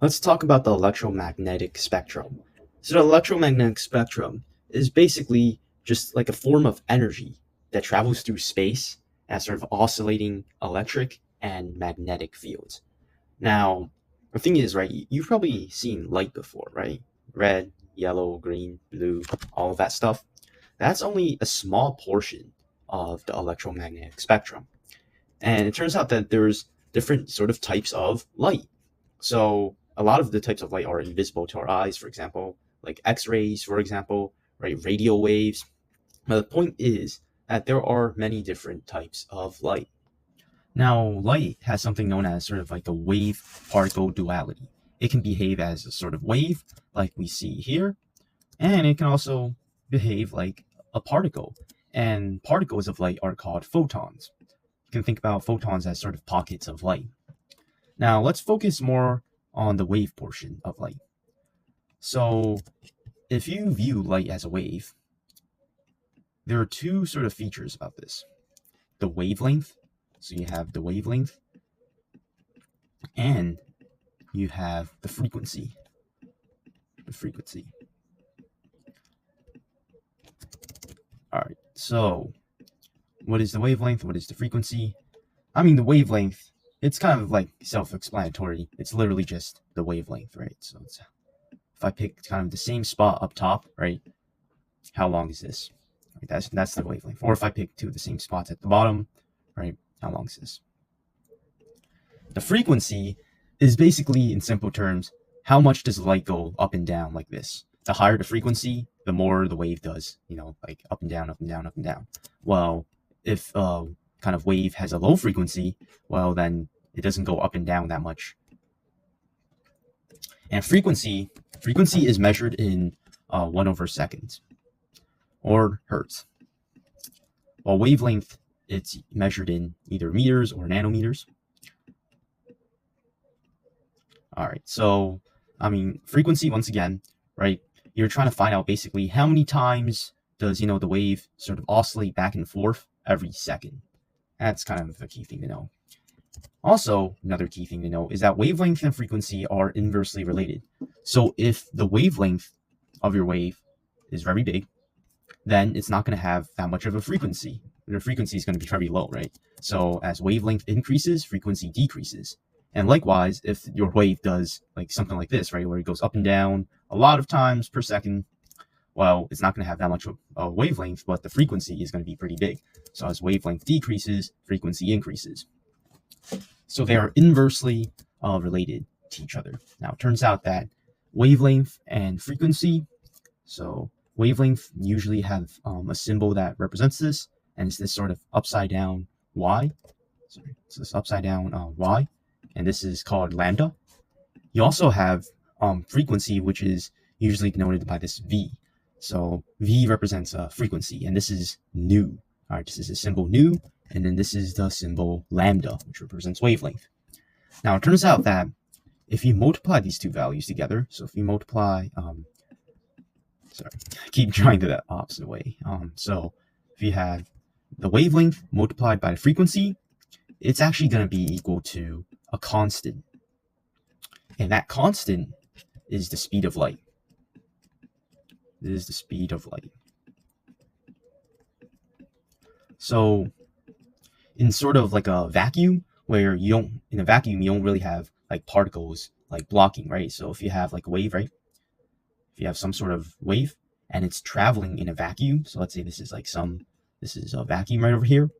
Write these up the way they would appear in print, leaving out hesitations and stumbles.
Let's talk about the electromagnetic spectrum. So the electromagnetic spectrum is basically just like a form of energy that travels through space as sort of oscillating electric and magnetic fields. Now, the thing is, right, you've probably seen light before, right? Red, yellow, green, blue, all of that stuff. That's only a small portion of the electromagnetic spectrum. And it turns out that there's different sort of types of light. So a lot of the types of light are invisible to our eyes, for example, like X-rays, for example, right? Radio waves. But the point is that there are many different types of light. Now, light has something known as sort of like a wave-particle duality. It can behave as a sort of wave, like we see here, and it can also behave like a particle. And particles of light are called photons. You can think about photons as sort of pockets of light. Now, let's focus more on the wave portion of light. So, if you view light as a wave, there are two sort of features about this. The wavelength, so you have the wavelength, and you have the frequency. All right, so what is the wavelength? What is the frequency? I mean, the wavelength, it's kind of like self-explanatory. It's literally just the wavelength, right? So if I pick kind of the same spot up top, right, how long is this? Right, that's the wavelength. Or if I pick two of the same spots at the bottom, right, how long is this? The frequency is basically, in simple terms, how much does light go up and down like this? The higher the frequency, the more the wave does, like up and down, up and down, up and down. Well, if kind of wave has a low frequency, well, then it doesn't go up and down that much. And frequency is measured in 1/2 or hertz. While wavelength, it's measured in either meters or nanometers. All right, so, I mean, frequency, once again, right, you're trying to find out basically how many times does, the wave sort of oscillate back and forth every second. That's kind of a key thing to know. Also, another key thing to know is that wavelength and frequency are inversely related. So if the wavelength of your wave is very big, then it's not going to have that much of a frequency. The frequency is going to be very low, right? So as wavelength increases, frequency decreases. And likewise, if your wave does like something like this, right, where it goes up and down a lot of times per second, well, it's not going to have that much of a wavelength, but the frequency is going to be pretty big. So as wavelength decreases, frequency increases. So they are inversely related to each other. Now, it turns out that wavelength and frequency, so wavelength usually have a symbol that represents this, and it's this sort of upside down Y. Sorry, it's this upside down Y, and this is called lambda. You also have frequency, which is usually denoted by this V. So V represents frequency, and this is nu. All right, this is a symbol nu, and then this is the symbol lambda, which represents wavelength. Now, it turns out that if you multiply these two values together, so if you multiply, sorry, I keep trying to the opposite way. So if you have the wavelength multiplied by the frequency, it's actually going to be equal to a constant. And that constant is the speed of light. This is the speed of light. So in sort of like a vacuum, where in a vacuum, you don't really have like particles like blocking, right? So if you have like a wave, right? If you have some sort of wave and it's traveling in a vacuum, so let's say this is a vacuum right over here,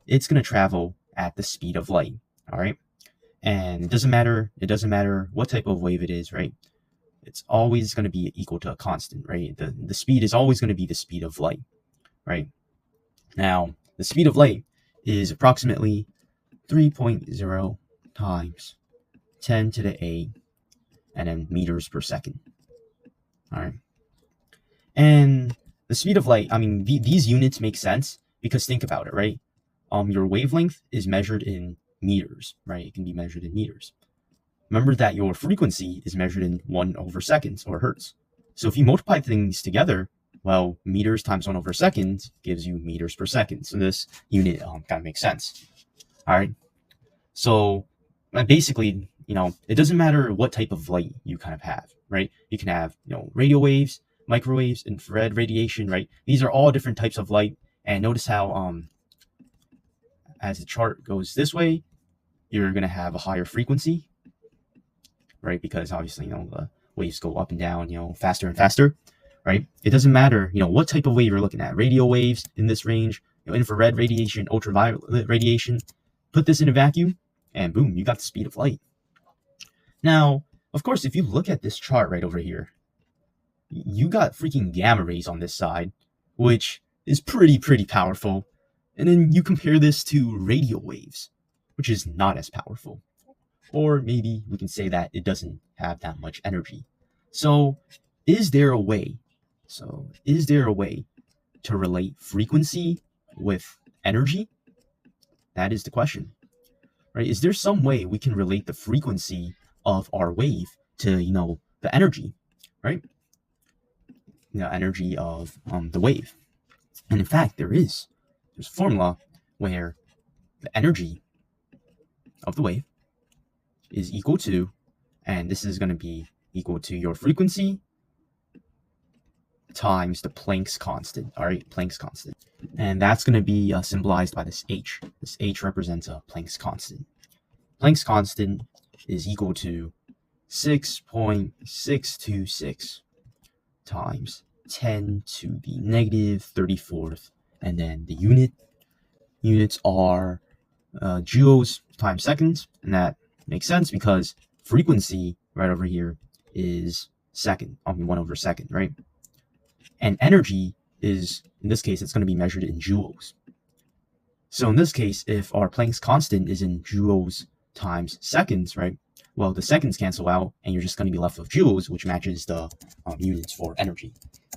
it's going to travel at the speed of light, all right? And it doesn't matter what type of wave it is, right? It's always going to be equal to a constant, right? The speed is always going to be the speed of light, right? Now, the speed of light is approximately 3.0 times 10 to the 8 and then meters per second. All right. And the speed of light, I mean, these units make sense because think about it, right? Your wavelength is measured in meters, right? It can be measured in meters. Remember that your frequency is measured in 1/2 or hertz. So if you multiply things together, well, meters times 1/2 gives you meters per second. So this unit kind of makes sense. All right. So basically, it doesn't matter what type of light you kind of have, right? You can have, radio waves, microwaves, infrared radiation, right? These are all different types of light. And notice how, as the chart goes this way, you're going to have a higher frequency, right? Because obviously, the waves go up and down, faster and faster, right? It doesn't matter, what type of wave you're looking at. Radio waves in this range, infrared radiation, ultraviolet radiation. Put this in a vacuum, and boom, you got the speed of light. Now, of course, if you look at this chart right over here, you got freaking gamma rays on this side, which is pretty powerful. And then you compare this to radio waves, which is not as powerful. Or maybe we can say that it doesn't have that much energy. So is there a way to relate frequency with energy? That is the question, right? Is there some way we can relate the frequency of our wave to, the energy, right? The energy of the wave. And in fact, there's a formula where the energy of the wave is equal to, and this is going to be equal to your frequency times the Planck's constant, all right, Planck's constant. And that's going to be symbolized by this H. This H represents a Planck's constant. Planck's constant is equal to 6.626 times 10 to the negative 34th, and then the units are joules times seconds, and that makes sense because frequency right over here is second, 1 over second, right? And energy is, in this case, it's going to be measured in joules. So in this case, if our Planck's constant is in joules times seconds, right? Well, the seconds cancel out, and you're just going to be left with joules, which matches the units for energy.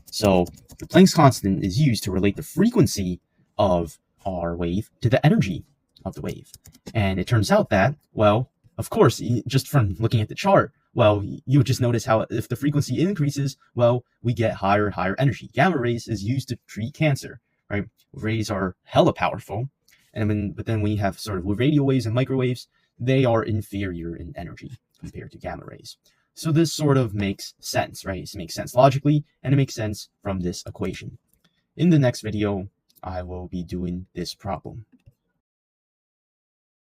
So the Planck's constant is used to relate the frequency of our wave to the energy of the wave. And it turns out that, well, of course, just from looking at the chart, well, you would just notice how if the frequency increases, well, we get higher and higher energy. Gamma rays is used to treat cancer, right? Rays are hella powerful. But then we have sort of with radio waves and microwaves, they are inferior in energy compared to gamma rays. So this sort of makes sense, right? It makes sense logically, and it makes sense from this equation. In the next video, I will be doing this problem.